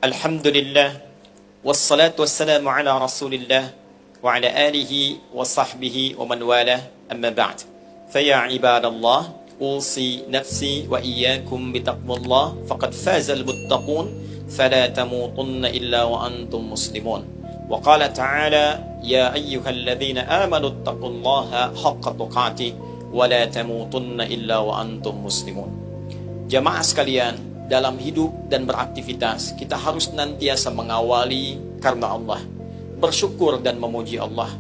Alhamdulillah, wassalatu wassalamu ala rasulillah wa ala alihi wa sahbihi wa man walah, amma ba'd. Faya ibadallah, usi nafsi wa iyyakum bitaqwallah, faqad fazal muttaqun, fala tamutunna illa wa antum muslimun. Wa qala ta'ala, ya ayyuhalladzina amanu taqullaha haqqa tuqatih wa la tamutunna illa wa antum muslimun. Jamaah sekalian, dalam hidup dan beraktivitas kita harus senantiasa mengawali karena Allah, bersyukur dan memuji Allah.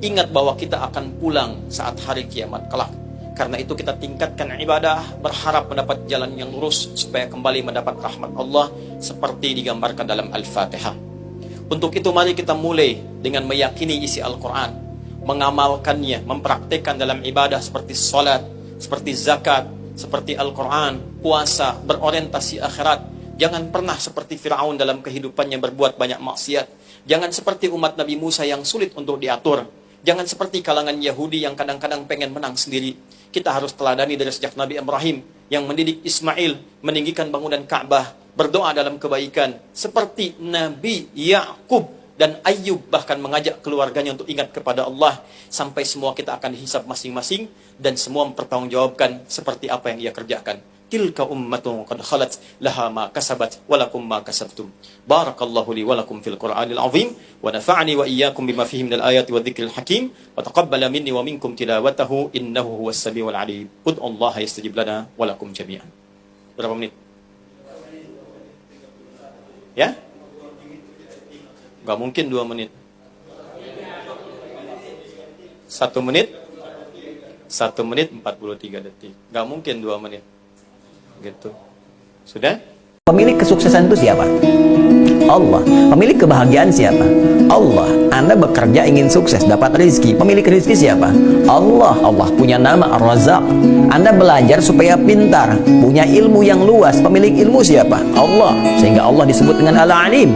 Ingat bahwa kita akan pulang saat hari kiamat kelak. Karena itu kita tingkatkan ibadah, berharap mendapat jalan yang lurus supaya kembali mendapat rahmat Allah seperti digambarkan dalam Al-Fatihah. Untuk itu mari kita mulai dengan meyakini isi Al-Quran, mengamalkannya, mempraktikkan dalam ibadah seperti salat, seperti zakat, seperti Al-Quran, puasa, berorientasi akhirat. Jangan pernah seperti Fir'aun dalam kehidupannya berbuat banyak maksiat. Jangan seperti umat Nabi Musa yang sulit untuk diatur. Jangan seperti kalangan Yahudi yang kadang-kadang pengen menang sendiri. Kita harus teladani dari sejak Nabi Ibrahim yang mendidik Ismail, meninggikan bangunan Ka'bah, berdoa dalam kebaikan. Seperti Nabi Ya'qub dan Ayyub bahkan mengajak keluarganya untuk ingat kepada Allah, sampai semua kita akan dihisab masing-masing dan semua mempertanggungjawabkan seperti apa yang ia kerjakan. Tilka ummatun qad khalat laha ma kasabat wa lakum ma kasabtum. Barakallahu li wa lakum fil Qur'anil azim wa nafa'ani wa iyyakum bima fihi minal ayati wadh-dhikril hakim wa taqabbala minni wa minkum tilawatahu innahu huwas samiul alim. Ud'ullaha yastajib lana wa lakum jami'an. Berapa menit? Ya? Gak mungkin 2 menit. 1 menit 43 detik. Gak mungkin 2 menit. Gitu. Sudah? Pemilik kesuksesan itu siapa? Allah. Pemilik kebahagiaan siapa? Allah. Anda bekerja ingin sukses, dapat rezeki. Pemilik rezeki siapa? Allah. Allah punya nama Ar-Razzaq. Anda belajar supaya pintar, punya ilmu yang luas. Pemilik ilmu siapa? Allah. Sehingga Allah disebut dengan Al-Alim.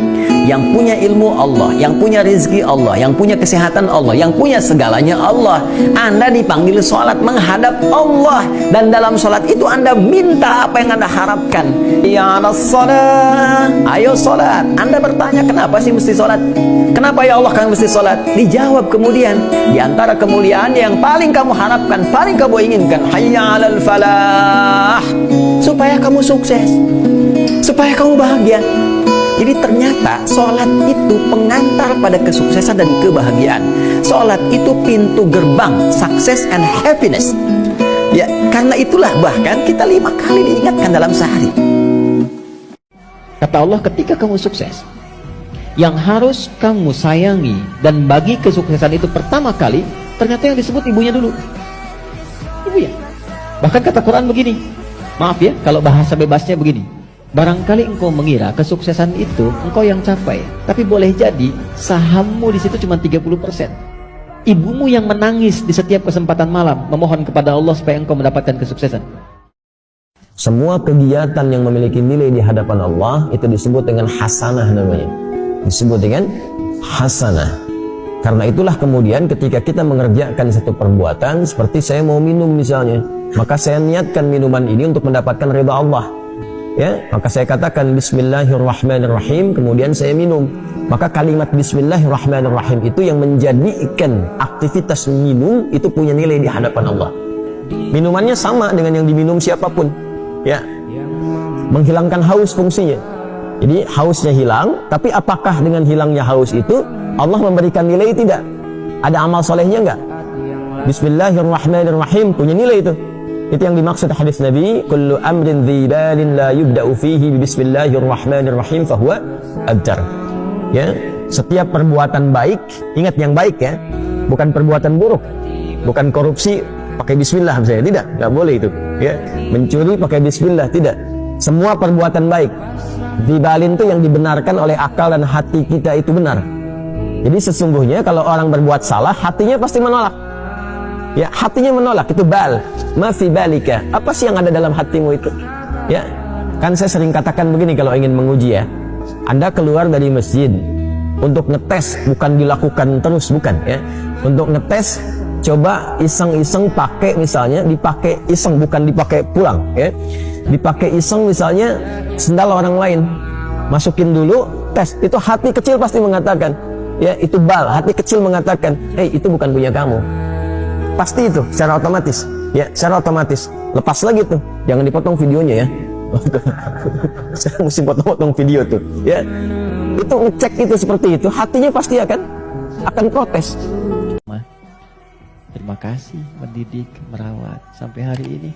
Yang punya ilmu Allah, yang punya rezeki Allah, yang punya kesehatan Allah, yang punya segalanya Allah. Anda dipanggil sholat menghadap Allah, dan dalam sholat itu Anda minta apa yang Anda harapkan. Ya Rasulullah, ayo sholat. Anda bertanya, kenapa sih mesti sholat? Kenapa ya Allah kan mesti sholat? Dijawab kemudian, di antara kemuliaan yang paling kamu harapkan, paling kamu inginkan, hayya 'alal falah, supaya kamu sukses, supaya kamu bahagia. Jadi ternyata sholat itu pengantar pada kesuksesan dan kebahagiaan. Sholat itu pintu gerbang success and happiness. Ya, karena itulah bahkan kita 5 kali diingatkan dalam sehari. Kata Allah, ketika kamu sukses, yang harus kamu sayangi dan bagi kesuksesan itu pertama kali, ternyata yang disebut ibunya dulu. Ibunya. Bahkan kata Quran begini, maaf ya kalau bahasa bebasnya begini, barangkali engkau mengira kesuksesan itu engkau yang capai, tapi boleh jadi sahammu di situ cuma 30%. Ibumu yang menangis di setiap kesempatan malam memohon kepada Allah supaya engkau mendapatkan kesuksesan. Semua kegiatan yang memiliki nilai di hadapan Allah itu disebut dengan hasanah namanya. Disebut dengan hasanah. Karena itulah kemudian ketika kita mengerjakan satu perbuatan, seperti saya mau minum misalnya, maka saya niatkan minuman ini untuk mendapatkan ridha Allah. Ya, maka saya katakan bismillahirrahmanirrahim, kemudian saya minum. Maka kalimat bismillahirrahmanirrahim itu yang menjadikan aktivitas minum itu punya nilai di hadapan Allah. Minumannya sama dengan yang diminum siapapun. Ya, menghilangkan haus fungsinya. Jadi hausnya hilang, tapi apakah dengan hilangnya haus itu Allah memberikan nilai tidak? Ada amal solehnya enggak? Bismillahirrahmanirrahim punya nilai itu. Itu yang dimaksud hadis Nabi, kullu amrin dhibalin la yubda'u fihi bismillahirrahmanirrahim fahuwa abtar. Ya, setiap perbuatan baik, ingat yang baik ya, bukan perbuatan buruk, bukan korupsi pakai bismillah misalnya, tidak, enggak boleh itu. Ya, mencuri pakai bismillah, tidak. Semua perbuatan baik. Dhibalin itu yang dibenarkan oleh akal dan hati kita itu benar. Jadi sesungguhnya kalau orang berbuat salah, hatinya pasti menolak. Ya, hatinya menolak, itu bal. Ma fi balika, apa sih yang ada dalam hatimu itu? Ya, kan saya sering katakan begini kalau ingin menguji ya. Anda keluar dari masjid untuk ngetes, bukan dilakukan terus, bukan ya. Untuk ngetes, coba iseng-iseng pakai misalnya, dipakai iseng, bukan dipakai pulang ya. Dipakai iseng misalnya sendal orang lain. masukin dulu, tes. Itu hati kecil pasti mengatakan, ya itu hati kecil mengatakan, itu bukan punya kamu. Pasti itu, secara otomatis. Ya, secara otomatis. Lepas lagi tuh, jangan dipotong videonya ya. Saya mesti potong-potong video tuh. Ya, itu ngecek itu seperti itu, hatinya pasti akan protes. Terima kasih mendidik, merawat sampai hari ini.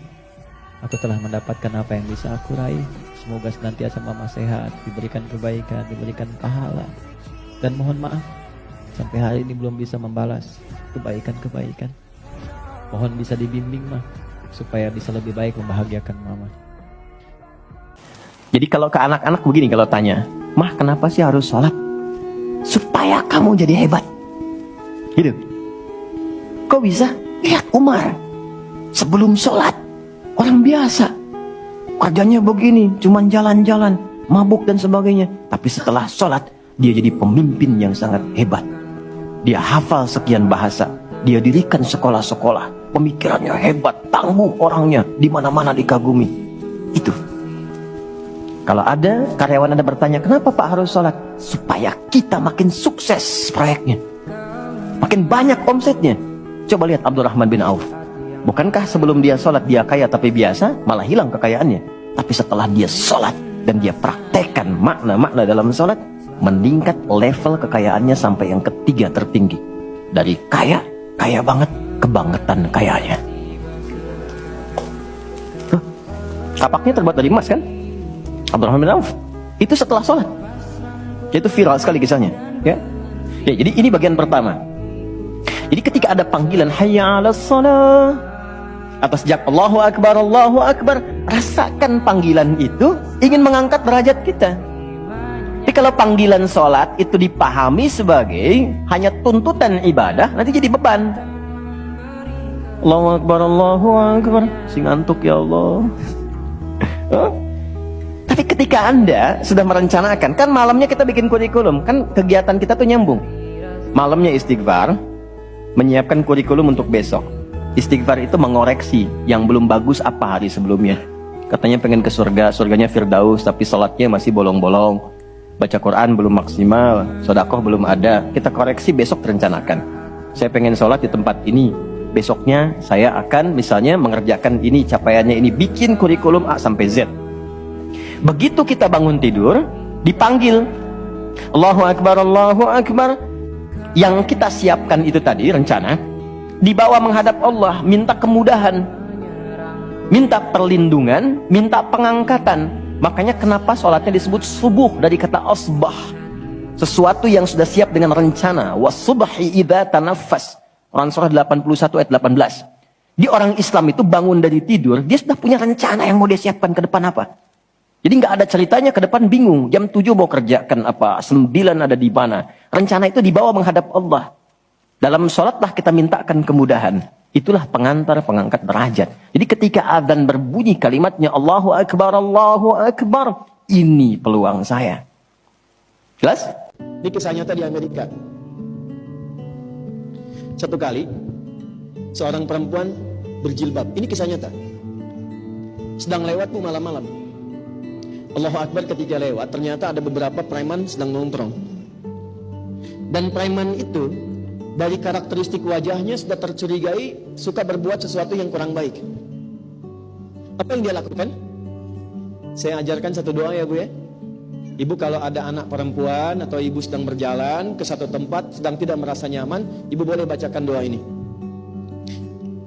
Aku telah mendapatkan apa yang bisa aku raih. Semoga senantiasa mama sehat, diberikan kebaikan, diberikan pahala. Dan mohon maaf, sampai hari ini belum bisa membalas kebaikan-kebaikan. Mohon bisa dibimbing mah, supaya bisa lebih baik membahagiakan mama. Jadi kalau ke anak-anak begini kalau tanya, Mah kenapa sih harus sholat? Supaya kamu jadi hebat. Gitu. Kok bisa? Lihat Umar. Sebelum sholat, orang biasa. Kerjanya begini, cuman jalan-jalan, mabuk dan sebagainya. Tapi setelah sholat, dia jadi pemimpin yang sangat hebat. Dia hafal sekian bahasa. Dia dirikan sekolah-sekolah. Pemikirannya hebat, tangguh orangnya. Di mana-mana dikagumi. Itu. Kalau ada karyawan Anda bertanya, kenapa Pak harus sholat? Supaya kita makin sukses proyeknya. Makin banyak omsetnya. Coba lihat Abdurrahman bin Auf. Bukankah sebelum dia sholat dia kaya tapi biasa, malah hilang kekayaannya. Tapi setelah dia sholat dan dia praktekkan makna-makna dalam sholat, meningkat level kekayaannya sampai yang ketiga tertinggi. Dari kaya banget, kebangetan kayanya. Tuh, kapaknya terbuat dari emas kan? Abdurrahman bin Auf. Itu setelah sholat. Itu viral sekali kisahnya. Ya, jadi ini bagian pertama. Jadi ketika ada panggilan hayya 'alas shalah, atas sejak Allahu Akbar, rasakan panggilan itu ingin mengangkat derajat kita. Jadi kalau panggilan sholat itu dipahami sebagai hanya tuntutan ibadah, nanti jadi beban. Allahu Akbar, si ngantuk ya Allah. Tapi ketika Anda sudah merencanakan, kan malamnya kita bikin kurikulum, kan kegiatan kita tuh nyambung. Malamnya istighfar, menyiapkan kurikulum untuk besok. Istighfar itu mengoreksi yang belum bagus apa hari sebelumnya. Katanya pengen ke surga, surganya Firdaus, tapi sholatnya masih bolong-bolong. Baca Quran belum maksimal, sedekah belum ada. Kita koreksi besok terencanakan. Saya pengen sholat di tempat ini. Besoknya saya akan misalnya mengerjakan ini, capaiannya ini. Bikin kurikulum A sampai Z. Begitu kita bangun tidur, dipanggil. Allahu Akbar, Allahu Akbar. Yang kita siapkan itu tadi, rencana, dibawa menghadap Allah, minta kemudahan, minta perlindungan, minta pengangkatan. Makanya kenapa sholatnya disebut subuh dari kata asbah, sesuatu yang sudah siap dengan rencana. Wasubhi idza tanaffas, Quran surah 81 ayat 18. Di orang Islam itu bangun dari tidur, dia sudah punya rencana yang mau dia siapkan ke depan apa. Jadi nggak ada ceritanya ke depan bingung, jam 7 mau kerjakan apa, 9 ada di mana. Rencana itu dibawa menghadap Allah. Dalam sholatlah kita mintakan kemudahan. Itulah pengantar, pengangkat derajat. Jadi ketika adzan berbunyi kalimatnya Allahu Akbar, ini peluang saya. Jelas? Ini kisah nyata di Amerika. Satu kali, seorang perempuan berjilbab. Ini kisah nyata. Sedang lewat tuh malam-malam. Allahu Akbar ketika lewat, ternyata ada beberapa preman sedang nongkrong. Dan preman itu, dari karakteristik wajahnya sudah tercurigai suka berbuat sesuatu yang kurang baik. Apa yang dia lakukan? Saya ajarkan satu doa ya Bu ya. Ibu kalau ada anak perempuan atau ibu sedang berjalan ke satu tempat sedang tidak merasa nyaman, ibu boleh bacakan doa ini.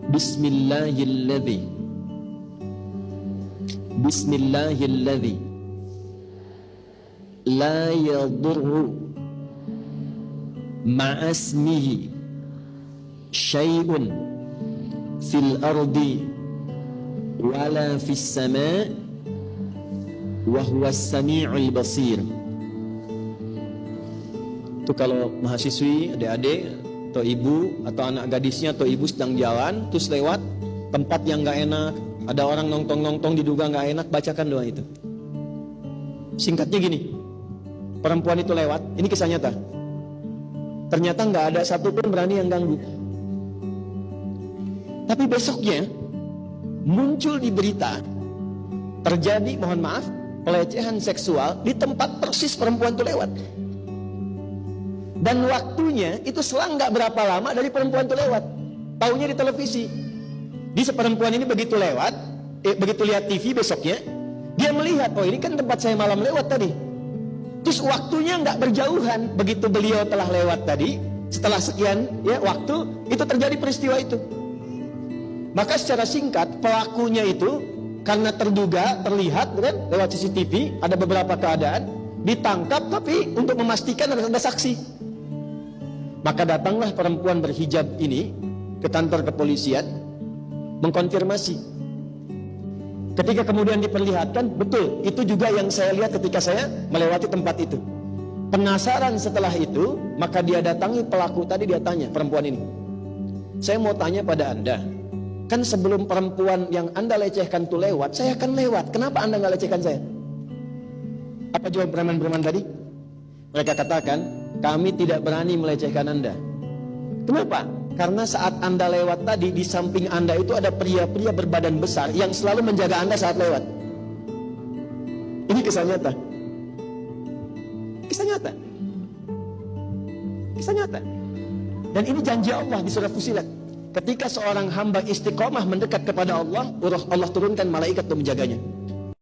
Bismillahilladzi la yadurru ma'asmihi syai'un fil ardi wala fis sama' wa huwas sami'ul basir. Itu kalau mahasiswi, adik-adik atau ibu atau anak gadisnya atau ibu sedang jalan terus lewat tempat yang gak enak, ada orang nongtong-nongtong diduga gak enak, bacakan doa itu. Singkatnya gini, perempuan itu lewat, ini kisah nyata. Ternyata nggak ada satupun berani yang ganggu. Tapi besoknya muncul di berita, terjadi, mohon maaf, pelecehan seksual di tempat persis perempuan itu lewat. Dan waktunya itu selang nggak berapa lama dari perempuan itu lewat. Taunya di televisi. Di seperempuan ini begitu lewat, begitu lihat TV besoknya, dia melihat, oh ini kan tempat saya malam lewat tadi. Terus waktunya nggak berjauhan, begitu beliau telah lewat tadi, setelah sekian ya waktu, itu terjadi peristiwa itu. Maka secara singkat, pelakunya itu karena terduga, terlihat kan, lewat CCTV, ada beberapa keadaan, ditangkap tapi untuk memastikan ada saksi. Maka datanglah perempuan berhijab ini ke kantor kepolisian mengkonfirmasi. Ketika kemudian diperlihatkan, betul, itu juga yang saya lihat ketika saya melewati tempat itu. Penasaran setelah itu, maka dia datangi pelaku tadi, dia tanya perempuan ini, saya mau tanya pada Anda, kan sebelum perempuan yang Anda lecehkan itu lewat, saya akan lewat, kenapa Anda nggak lecehkan saya? Apa jawab preman-preman tadi? Mereka katakan, kami tidak berani melecehkan Anda. Kenapa? Karena saat Anda lewat tadi, di samping Anda itu ada pria-pria berbadan besar yang selalu menjaga Anda saat lewat. Ini kisah nyata. Kisah nyata. Kisah nyata. Dan ini janji Allah di surah Fusilat. Ketika seorang hamba istiqomah mendekat kepada Allah, Allah turunkan malaikat untuk menjaganya.